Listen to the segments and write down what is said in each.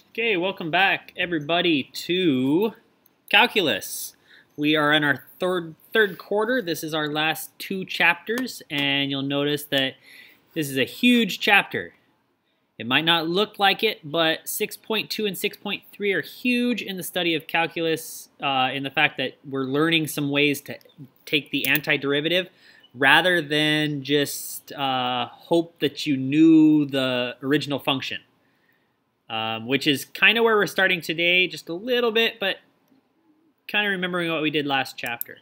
Okay, welcome back everybody to calculus. We are in our third quarter. This is our last two chapters, and you'll notice that this is a huge chapter. It might not look like it, but 6.2 and 6.3 are huge in the study of calculus, in the fact that we're learning some ways to take the antiderivative rather than just hope that you knew the original function. Which is kind of where we're starting today, just a little bit, but kind of remembering what we did last chapter.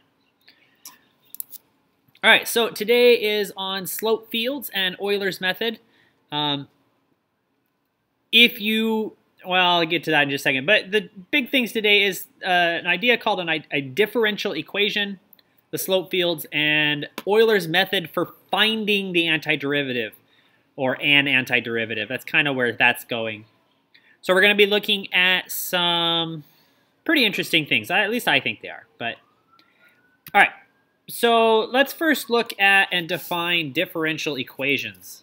All right, so today is on slope fields and Eulers Method. Well, I'll get to that in just a second, but the big things today is an idea called a differential equation, the slope fields, and Eulers Method for finding the antiderivative, or an antiderivative. That's kind of where that's going. So we're going to be looking at some pretty interesting things. At least I think they are. But all right, so let's first look at and define differential equations.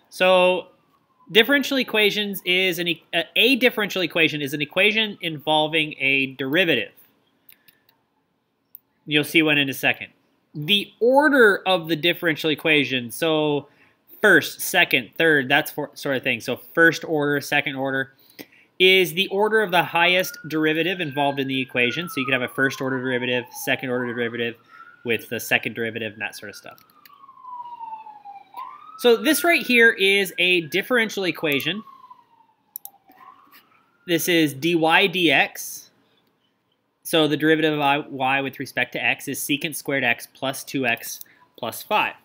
So differential equations is a differential equation is an equation involving a derivative. You'll see one in a second. The order of the differential equation, so first, second, third, that sort of thing. So first order, second order, is the order of the highest derivative involved in the equation. So you could have a first order derivative, second order derivative with the second derivative and that sort of stuff. So this right here is a differential equation. This is dy dx. So the derivative of y with respect to x is secant squared x plus 2x plus 5.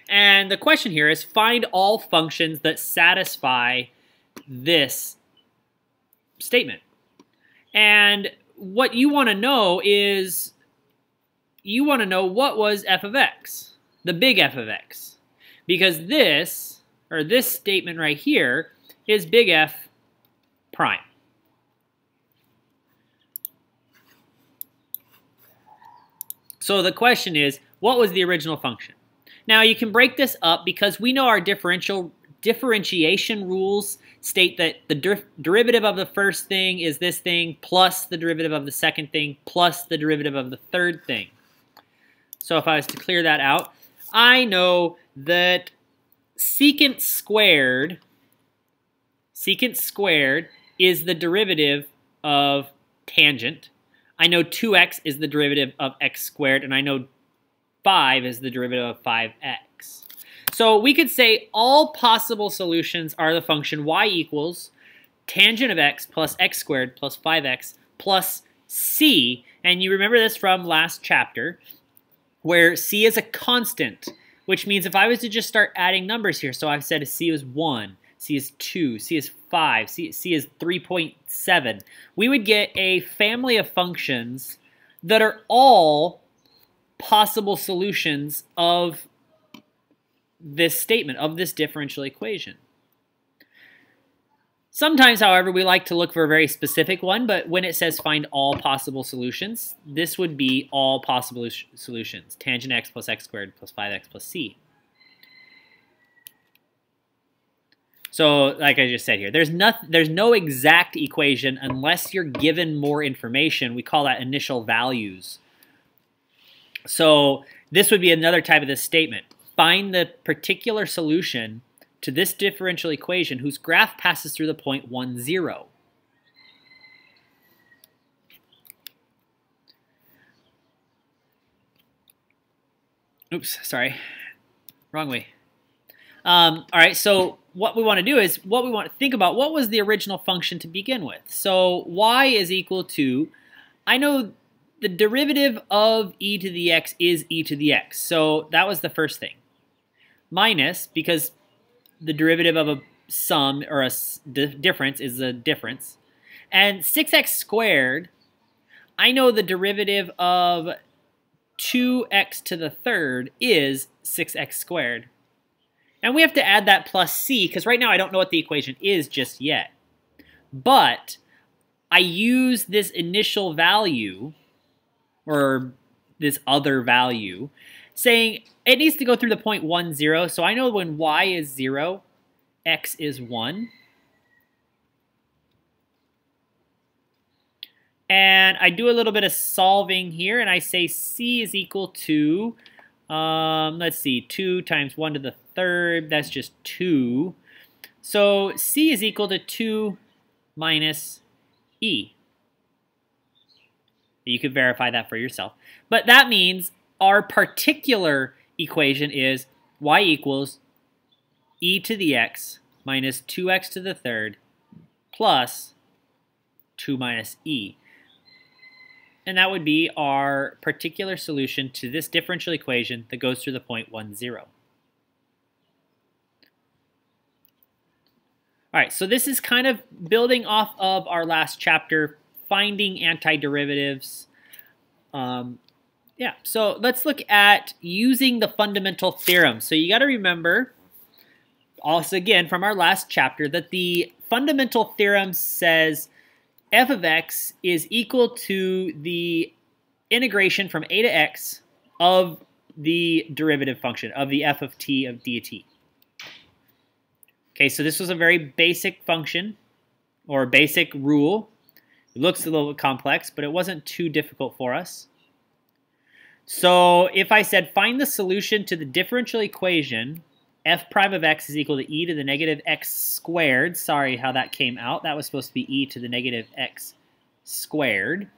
And the question here is find all functions that satisfy this statement. And what you want to know is, you want to know what was f of x, the big f of x. Because this statement right here is big F prime. So the question is, what was the original function? Now, you can break this up because we know our differentiation rules state that the derivative of the first thing is this thing plus the derivative of the second thing plus the derivative of the third thing. So if I was to clear that out, I know that secant squared is the derivative of tangent. I know 2x is the derivative of x squared, and I know 5 is the derivative of 5x. So we could say all possible solutions are the function y equals tangent of x plus x squared plus 5x plus c. And you remember this from last chapter, where c is a constant, which means if I was to just start adding numbers here, so I've said c is 1, c is 2, c is 5, c is 3.7, we would get a family of functions that are all possible solutions of this statement, of this differential equation. Sometimes, however, we like to look for a very specific one, but when it says find all possible solutions, this would be all possible solutions. Tangent x plus x squared plus 5x plus c. So, like I just said here, there's no exact equation unless you're given more information. We call that initial values. So this would be another type of this statement. Find the particular solution to this differential equation whose graph passes through the point 1, 0. Oops, sorry. Wrong way. All right, so what we want to do is, what we want to think about, what was the original function to begin with? So y is equal to, I know the derivative of e to the x is e to the x. So that was the first thing. Minus, because the derivative of a sum or a difference is a difference. And 6x squared, I know the derivative of 2x to the third is 6x squared. And we have to add that plus c, because right now I don't know what the equation is just yet. But I use this initial value, or this other value, saying it needs to go through the point 1, 0. So I know when y is 0, x is 1. And I do a little bit of solving here, and I say c is equal to, let's see, 2 times 1 to the third, that's just 2. So c is equal to 2 minus e. You could verify that for yourself. But that means our particular equation is y equals e to the x minus 2x to the third plus 2 minus e. And that would be our particular solution to this differential equation that goes through the point 1, 0. All right, so this is kind of building off of our last chapter, finding antiderivatives. Yeah, so let's look at using the fundamental theorem. So you got to remember, also again from our last chapter, that the fundamental theorem says f of x is equal to the integration from a to x of the derivative function, of the f of t of d of t. Okay, so this was a very basic function, or basic rule. It looks a little bit complex, but it wasn't too difficult for us. So if I said find the solution to the differential equation, f prime of x is equal to e to the negative x squared. Sorry how that came out. That was supposed to be e to the negative x squared.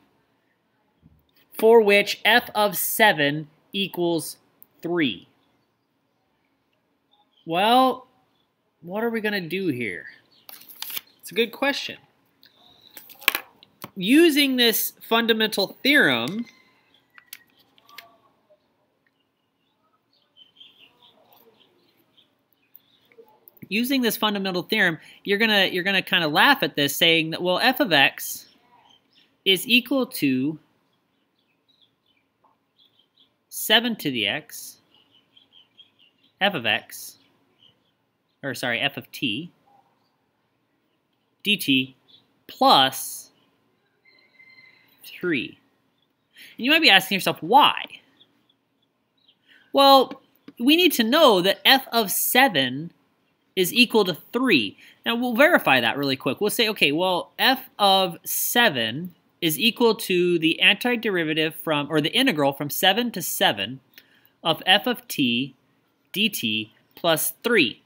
For which f of 7 equals 3. Well, what are we going to do here? It's a good question. Using this fundamental theorem, you're gonna kind of laugh at this, saying that, well, f of x is equal to 7 to the x, f of t, dt plus 3. And you might be asking yourself, why? Well, we need to know that f of 7 is equal to 3. Now, we'll verify that really quick. We'll say, okay, well, f of 7 is equal to the antiderivative from, or the integral from 7 to 7 of f of t dt plus 3.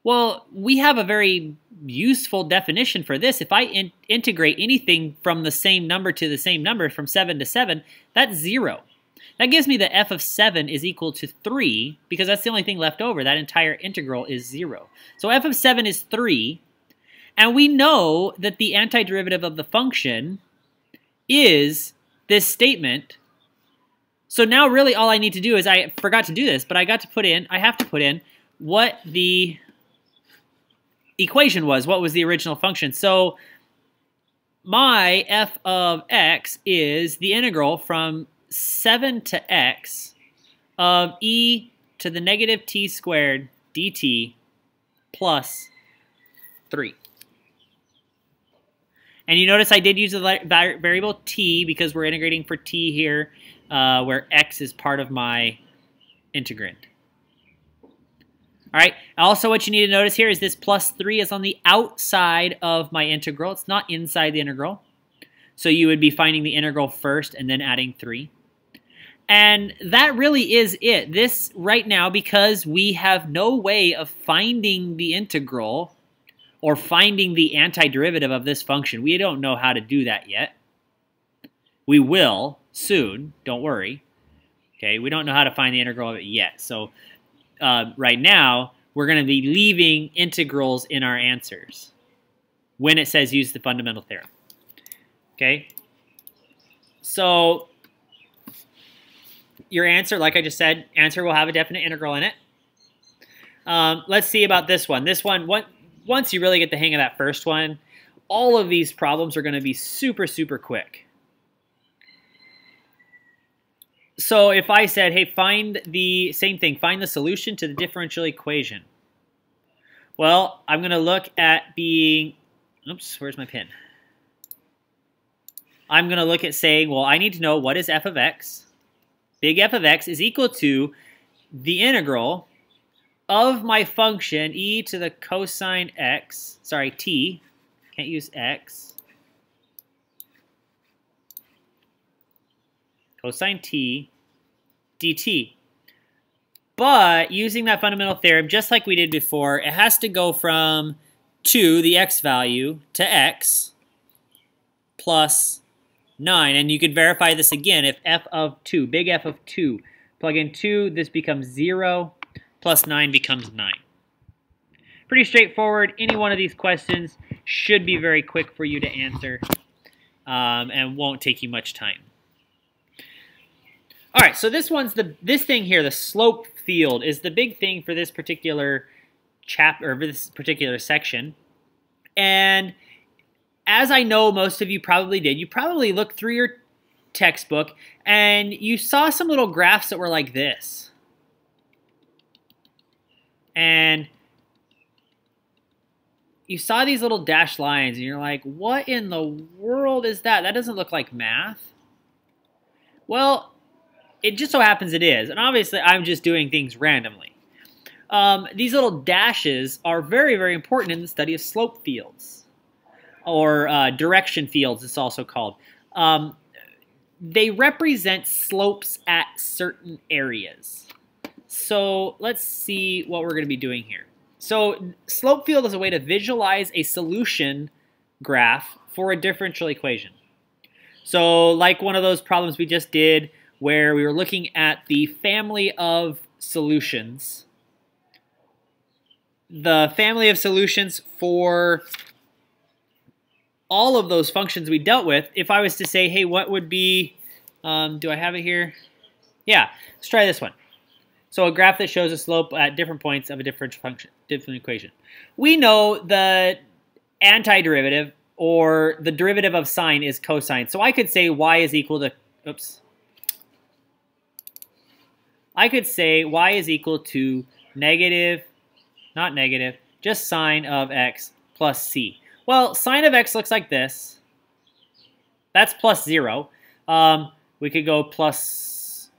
Well, we have a very useful definition for this. If I integrate anything from the same number to the same number from 7 to 7, that's 0. That gives me that f of 7 is equal to 3, because that's the only thing left over. That entire integral is 0. So f of 7 is 3, and we know that the antiderivative of the function is this statement. So now really all I need to do is, I forgot to do this, but I have to put in what the equation was, what was the original function. So my f of x is the integral from 7 to x of e to the negative t squared dt plus 3. And you notice I did use the variable t because we're integrating for t here, where x is part of my integrand. All right, also what you need to notice here is this plus 3 is on the outside of my integral. It's not inside the integral. So you would be finding the integral first and then adding 3. And that really is it. This right now, because we have no way of finding the integral or finding the antiderivative of this function, we don't know how to do that yet. We will soon, don't worry. Okay, we don't know how to find the integral of it yet. So right now, we're going to be leaving integrals in our answers when it says use the fundamental theorem. Okay, so your answer, like I just said, answer will have a definite integral in it. Let's see about this one. This one, once you really get the hang of that first one, all of these problems are going to be super, super quick. So if I said, hey, find the same thing, find the solution to the differential equation. Well, I'm going to look at being, oops, where's my pen? I'm going to look at saying, well, I need to know what is f of x. Big F of x is equal to the integral of my function e to the cosine x, sorry, t, can't use x, cosine t dt. But using that fundamental theorem, just like we did before, it has to go from 2, the x value, to x plus 9. And you could verify this again if f of 2, big F of 2, plug in 2, this becomes 0, plus 9 becomes 9. Pretty straightforward. Any one of these questions should be very quick for you to answer and won't take you much time. All right, so this thing here, the slope field, is the big thing for this particular chapter, or this particular section. And as I know most of you probably did, you probably looked through your textbook and you saw some little graphs that were like this. And you saw these little dashed lines and you're like, what in the world is that? That doesn't look like math. Well, it just so happens it is. And obviously, I'm just doing things randomly. These little dashes are very, very important in the study of slope fields, or direction fields, it's also called. They represent slopes at certain areas. So let's see what we're going to be doing here. So slope field is a way to visualize a solution graph for a differential equation. So like one of those problems we just did, where we were looking at the family of solutions. The family of solutions for all of those functions we dealt with. If I was to say, hey, what would be, do I have it here? Yeah, let's try this one. So a graph that shows a slope at different points of a differential function, different equation. We know the antiderivative, or the derivative of sine, is cosine. So I could say y is equal to, oops. I could say y is equal to negative, not negative, just sine of x plus c. Well, sine of x looks like this. That's plus 0. We could go plus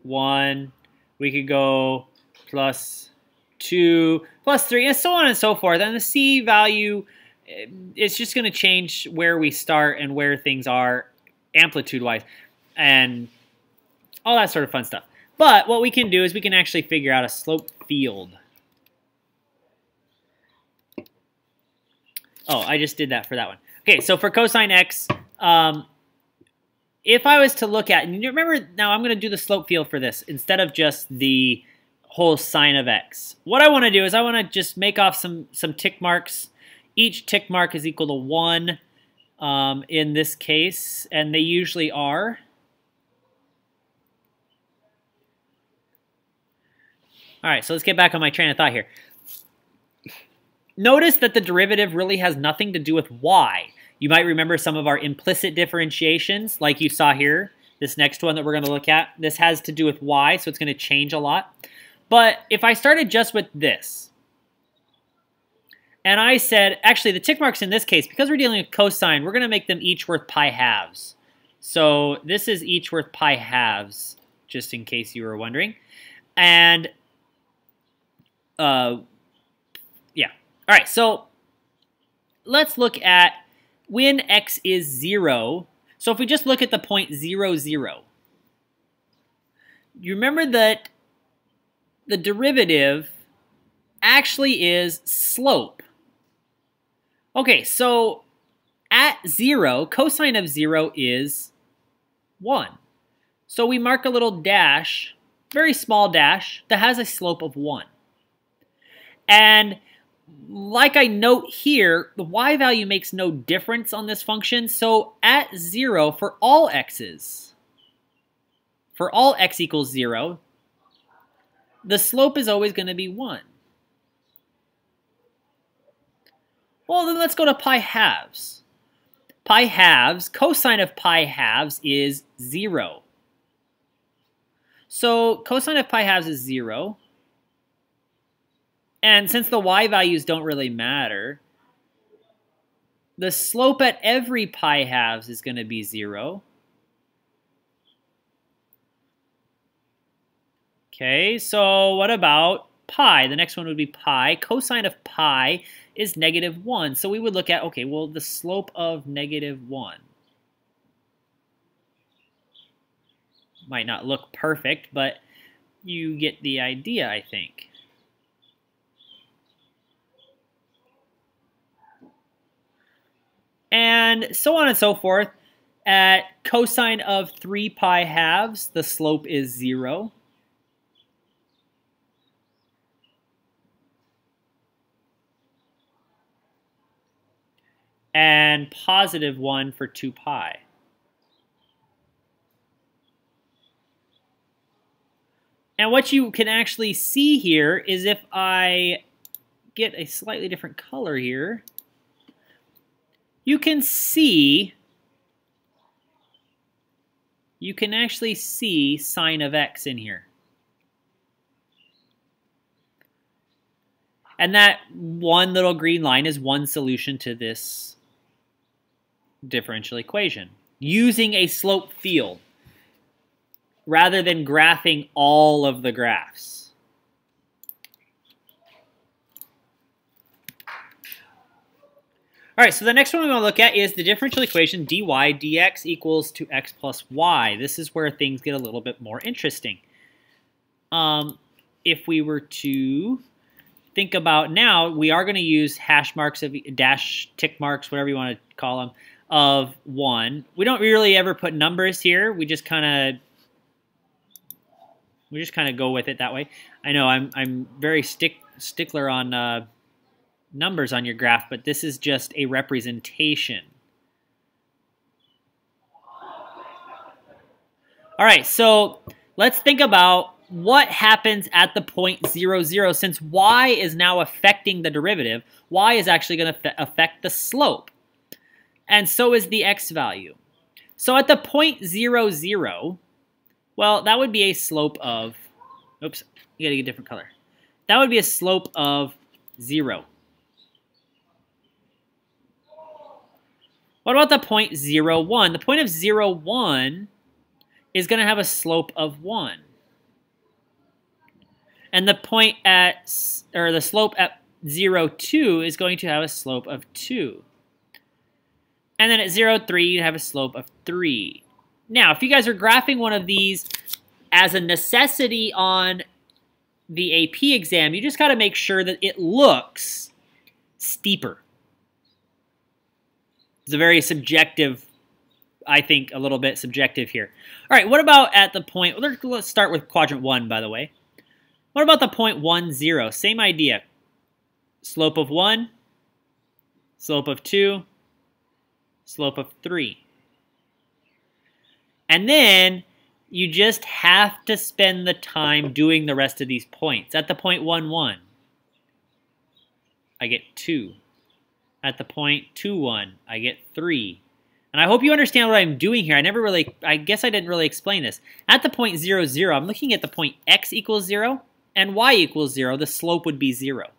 1. We could go plus 2, plus 3, and so on and so forth. And the c value, it's just going to change where we start and where things are amplitude-wise and all that sort of fun stuff. But what we can do is we can actually figure out a slope field. Oh, I just did that for that one. Okay, so for cosine x, if I was to look at, and you remember, now I'm going to do the slope field for this instead of just the whole sine of x. What I want to do is I want to just make off some tick marks. Each tick mark is equal to 1 in this case, and they usually are. All right, so let's get back on my train of thought here. Notice that the derivative really has nothing to do with y. You might remember some of our implicit differentiations, like you saw here. This next one that we're going to look at, this has to do with y, so it's going to change a lot. But if I started just with this, and I said, actually the tick marks in this case, because we're dealing with cosine, we're going to make them each worth pi halves. So this is each worth pi halves, just in case you were wondering. And yeah. All right, so let's look at when x is 0. So if we just look at the point 0, 0, you remember that the derivative actually is slope. Okay, so at 0, cosine of 0 is 1. So we mark a little dash, very small dash, that has a slope of 1. And like I note here, the y value makes no difference on this function. So at 0, for all x's, for all x equals 0, the slope is always going to be 1. Well, then let's go to pi halves. Pi halves, cosine of pi halves is 0. So cosine of pi halves is 0. And since the y values don't really matter, the slope at every pi halves is going to be 0. Okay, so what about pi. The next one would be pi. Cosine of pi is -1. So we would look at, okay, well, the slope of -1. Might not look perfect, but you get the idea, I think. And so on and so forth. At cosine of 3 pi halves, the slope is 0. And +1 for 2 pi. And what you can actually see here is if I get a slightly different color here, you can actually see sine of x in here. And that one little green line is one solution to this differential equation, using a slope field rather than graphing all of the graphs. All right, so the next one we want to look at is the differential equation dy dx equals to x plus y. This is where things get a little bit more interesting. If we were to think about now, we are going to use hash marks, of dash tick marks, whatever you want to call them, of 1. We don't really ever put numbers here. We just kind of go with it that way. I know I'm very stickler on numbers on your graph, but this is just a representation. All right, so let's think about what happens at the point 0, 0. Since y is now affecting the derivative, y is actually going to affect the slope. And so is the x value. So at the point 0, 0, well, that would be a slope of, oops, you gotta get a different color. That would be a slope of 0. What about the point 0, 1? The point of 0, 1 is going to have a slope of 1. And the point at, or the slope at 0, 2 is going to have a slope of 2. And then at 0, 3, you have a slope of 3. Now, if you guys are graphing one of these as a necessity on the AP exam, you just got to make sure that it looks steeper. It's a very subjective, I think, a little bit subjective here. All right, what about at the point, let's start with quadrant 1, by the way. What about the point 1, 0? Same idea. Slope of 1, slope of 2, slope of 3. And then you just have to spend the time doing the rest of these points. At the point 1, 1, I get 2. At the point 2, 1, I get 3. And I hope you understand what I'm doing here. I guess I didn't really explain this. At the point 0, 0, I'm looking at the point x equals 0 and y equals 0. The slope would be 0.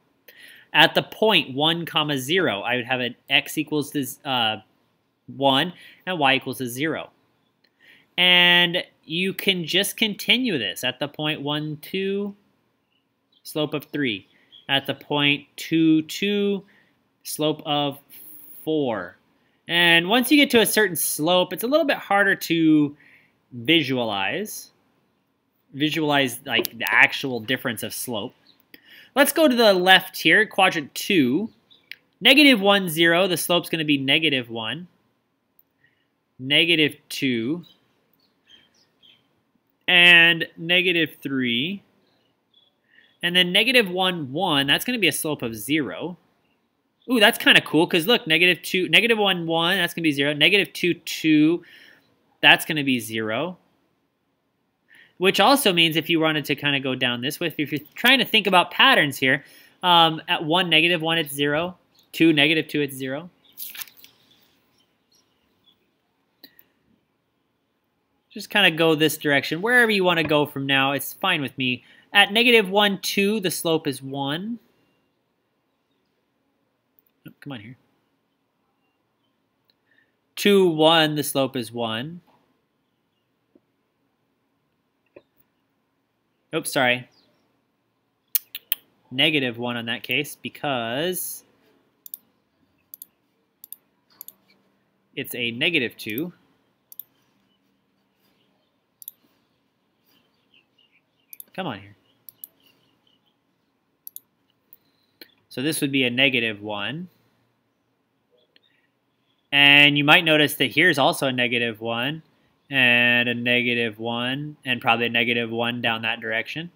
At the point 1, 0, I would have an x equals to 1 and y equals to 0. And you can just continue this. At the point 1, 2, slope of 3. At the point 2, 2, slope of 4. And once you get to a certain slope, it's a little bit harder to visualize like the actual difference of slope. Let's go to the left here, quadrant 2. -1, 0, the slope's going to be -1, -2, and -3. And then -1, 1, that's going to be a slope of 0. Ooh, that's kind of cool, because look, -1, 1, that's going to be 0. -2, 2, that's going to be 0. Which also means if you wanted to kind of go down this way, if you're trying to think about patterns here, at 1, -1, it's 0. 2, -2, it's 0. Just kind of go this direction. Wherever you want to go from now, it's fine with me. At -1, 2, the slope is 1. Oh, come on here. 2, 1, the slope is 1. Oops, sorry. negative 1 on that case because it's a negative 2. Come on here. So this would be a negative 1. And you might notice that here's also a negative 1 and a negative 1 and probably a negative 1 down that direction.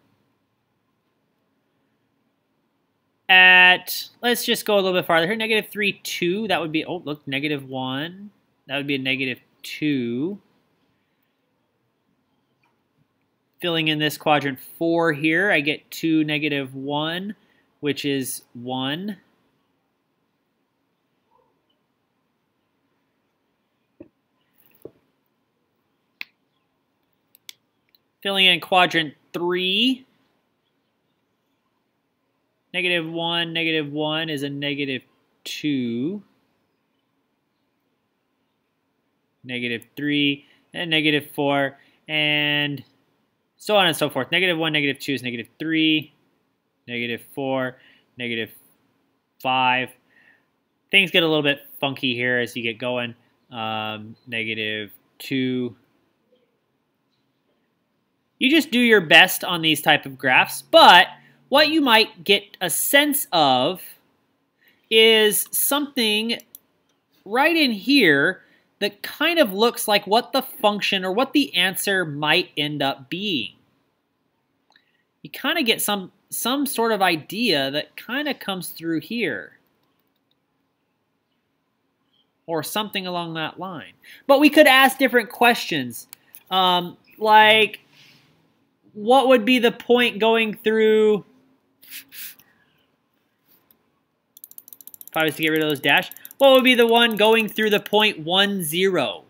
Let's just go a little bit farther here. Negative 3, 2. That would be, oh, look, negative 1. That would be a negative 2. Filling in this quadrant 4 here, I get 2, negative 1, which is 1. Filling in quadrant 3, negative 1 is a negative 2, negative 3, and negative 4, and so on and so forth. Negative 1, negative 2 is negative 3, negative 4, negative 5. Things get a little bit funky here as you get going. Negative 2. You just do your best on these type of graphs, but what you might get a sense of is something right in here that kind of looks like what the function or what the answer might end up being. You kind of get some sort of idea that kind of comes through here. Or something along that line. But we could ask different questions. Like, what would be the point going through, if I was to get rid of those dash, what would be the one going through the point 1, 0?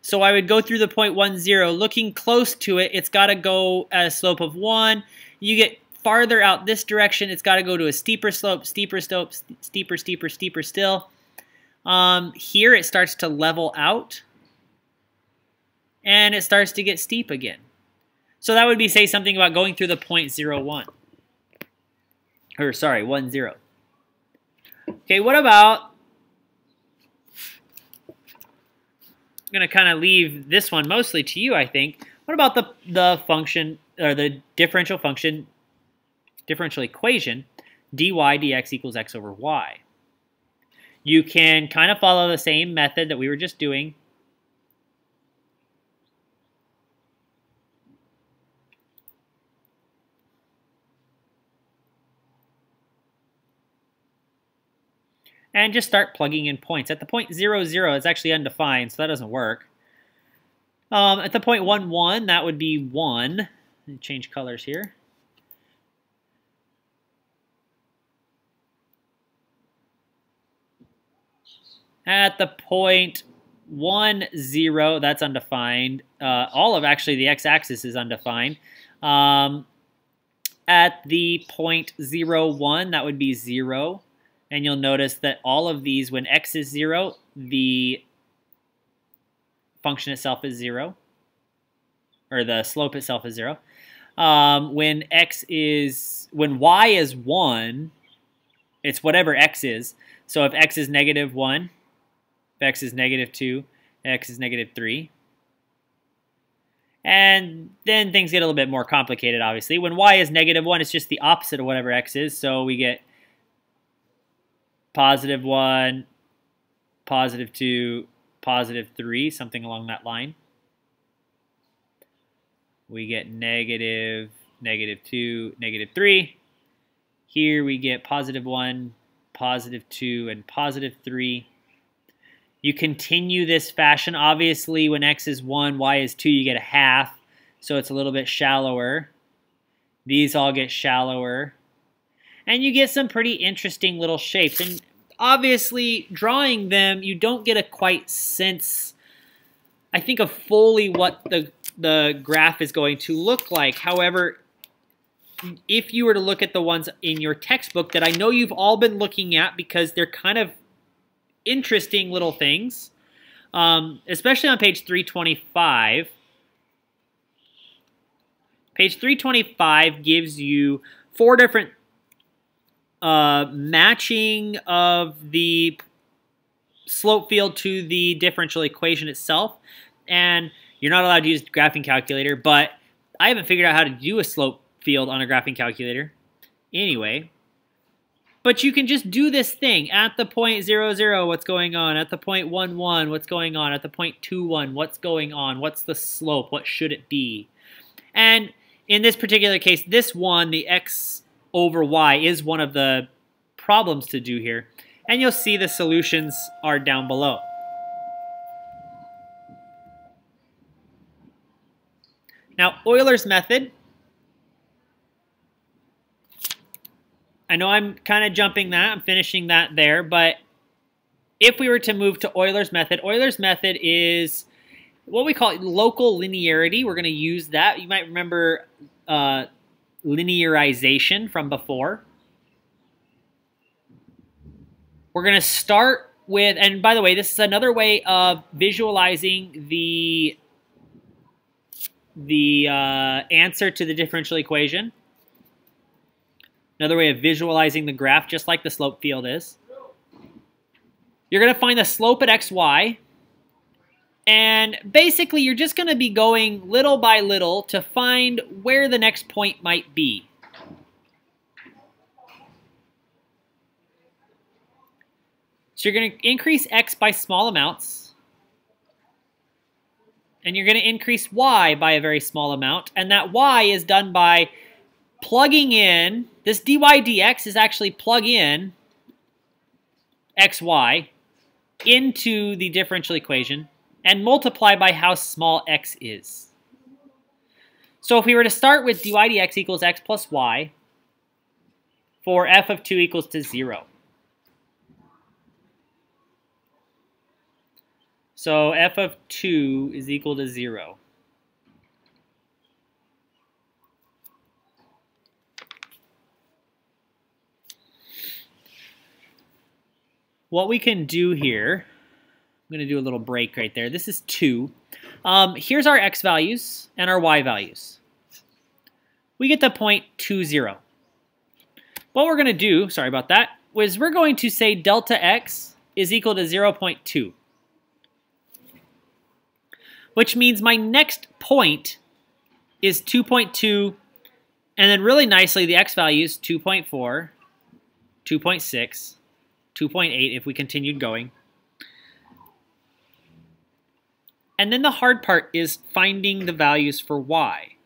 So I would go through the point 1, 0. Looking close to it, it's got to go at a slope of 1. You get farther out this direction, it's got to go to a steeper slope, steeper slope, steeper, steeper, steeper still. Here it starts to level out, and it starts to get steep again. So that would be, say, something about going through the point 0, 1. Or, sorry, 1, 0. Okay, what about, I'm going to kind of leave this one mostly to you, I think. What about the function, or the differential function, differential equation, dy dx equals x over y? You can kind of follow the same method that we were just doing. And just start plugging in points. At the point 0, 0, it's actually undefined, so that doesn't work. At the point 1, 1, that would be 1. Let me change colors here. At the point 1, 0, that's undefined. All of actually the x-axis is undefined. At the point 0, 1, that would be 0. And you'll notice that all of these, when x is 0, the function itself is 0. Or the slope itself is 0. When y is 1, it's whatever x is. So if x is negative 1, if x is negative 2, x is negative 3. And then things get a little bit more complicated, obviously. When y is negative 1, it's just the opposite of whatever x is. So we get positive 1, positive 2, positive 3, something along that line. We get negative, negative 2, negative 3. Here we get positive 1, positive 2, and positive 3. You continue this fashion. Obviously, when x is 1, y is 2, you get a half. So it's a little bit shallower. These all get shallower. And you get some pretty interesting little shapes. And obviously, drawing them, you don't get a quite sense, I think, of fully what the graph is going to look like. However, if you were to look at the ones in your textbook that I know you've all been looking at because they're kind of interesting little things, especially on page 325. Page 325 gives you 4 different matching of the slope field to the differential equation itself. And you're not allowed to use graphing calculator, but I haven't figured out how to do a slope field on a graphing calculator. Anyway, but you can just do this thing. At the point 0, 0, what's going on? At the point 1, 1, what's going on? At the point 2, 1, what's going on? What's the slope? What should it be? And in this particular case, this one, the x over y, is one of the problems to do here. And you'll see the solutions are down below. Now, Eulers Method. I know I'm kind of jumping that. I'm finishing that there. But if we were to move to Eulers Method is what we call local linearity. We're going to use that. You might remember linearization from before. We're going to start with, and by the way, this is another way of visualizing the answer to the differential equation. Another way of visualizing the graph, just like the slope field is. You're going to find the slope at xy. And basically, you're just going to be going little by little to find where the next point might be. So you're going to increase x by small amounts. And you're going to increase y by a very small amount. And that y is done by plugging in, this dy dx is actually plug in xy into the differential equation and multiply by how small x is. So if we were to start with dy dx equals x plus y for f of 2 equals to 0. So f of 2 is equal to 0. What we can do here, I'm going to do a little break right there. This is 2. Here's our x values and our y values. We get to point 2, 0. What we're going to do, sorry about that, is we're going to say delta x is equal to 0.2. Which means my next point is 2.2, and then really nicely the x values 2.4, 2.6, 2.8 if we continued going. And then the hard part is finding the values for y.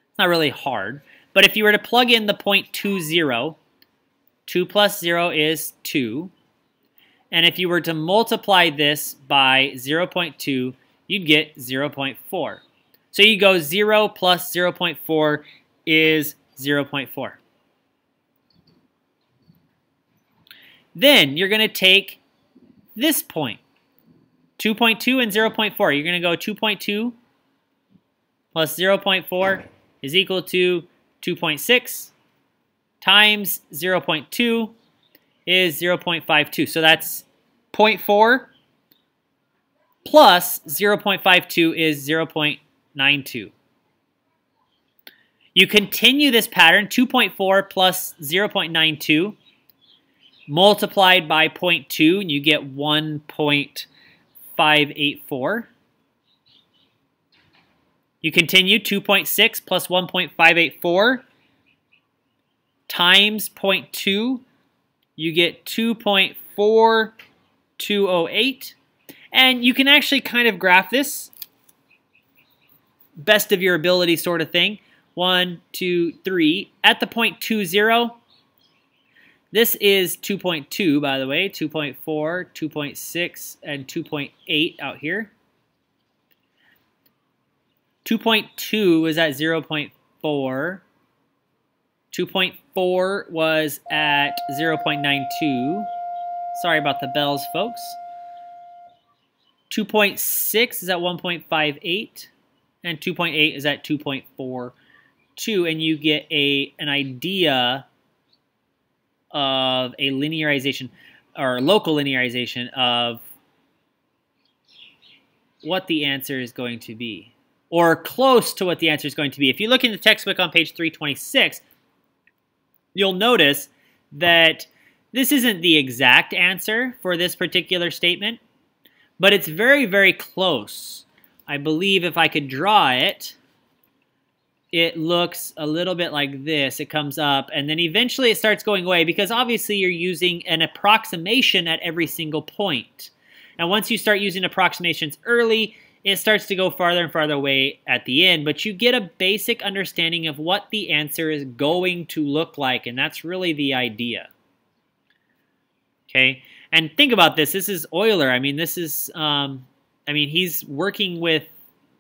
It's not really hard, but if you were to plug in the point 2, 0, 2 plus 0 is 2. And if you were to multiply this by 0.2, you'd get 0.4. So you go 0 plus 0.4 is 0.4. Then you're going to take this point, 2.2 and 0.4. You're going to go 2.2 plus 0.4 is equal to 2.6 times 0.2 is 0.52. So that's 0.4 plus 0.52 is 0.92. You continue this pattern, 2.4 plus 0.92 multiplied by 0.2, and you get 1.584. You continue 2.6 plus 1.584 times 0.2, you get 2.4208. And you can actually kind of graph this, best of your ability sort of thing. 1, 2, 3. At the point 2, 0, this is 2.2, by the way, 2.4, 2.6, and 2.8 out here. 2.2 is at 0.4. 2.4 was at 0.92. Sorry about the bells, folks. 2.6 is at 1.58, and 2.8 is at 2.42, and you get an idea of a linearization or local linearization of what the answer is going to be, or close to what the answer is going to be. If you look in the textbook on page 326, you'll notice that this isn't the exact answer for this particular statement, but it's very, very close. I believe if I could draw it, it looks a little bit like this. It comes up, and then eventually it starts going away because obviously you're using an approximation at every single point. And once you start using approximations early, it starts to go farther and farther away at the end, but you get a basic understanding of what the answer is going to look like, and that's really the idea. Okay, and think about this. This is Euler. I mean, this is, he's working with,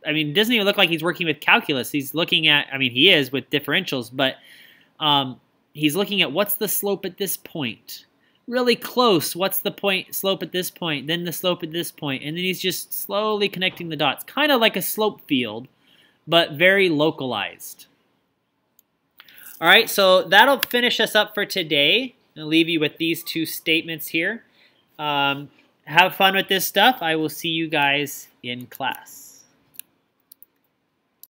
it doesn't even look like he's working with calculus. He's looking at, he is with differentials, but he's looking at what's the slope at this point. Really close. What's the slope at this point, then the slope at this point, and then he's just slowly connecting the dots. Kind of like a slope field, but very localized. All right, so that'll finish us up for today. I'll leave you with these two statements here. Have fun with this stuff. I will see you guys in class.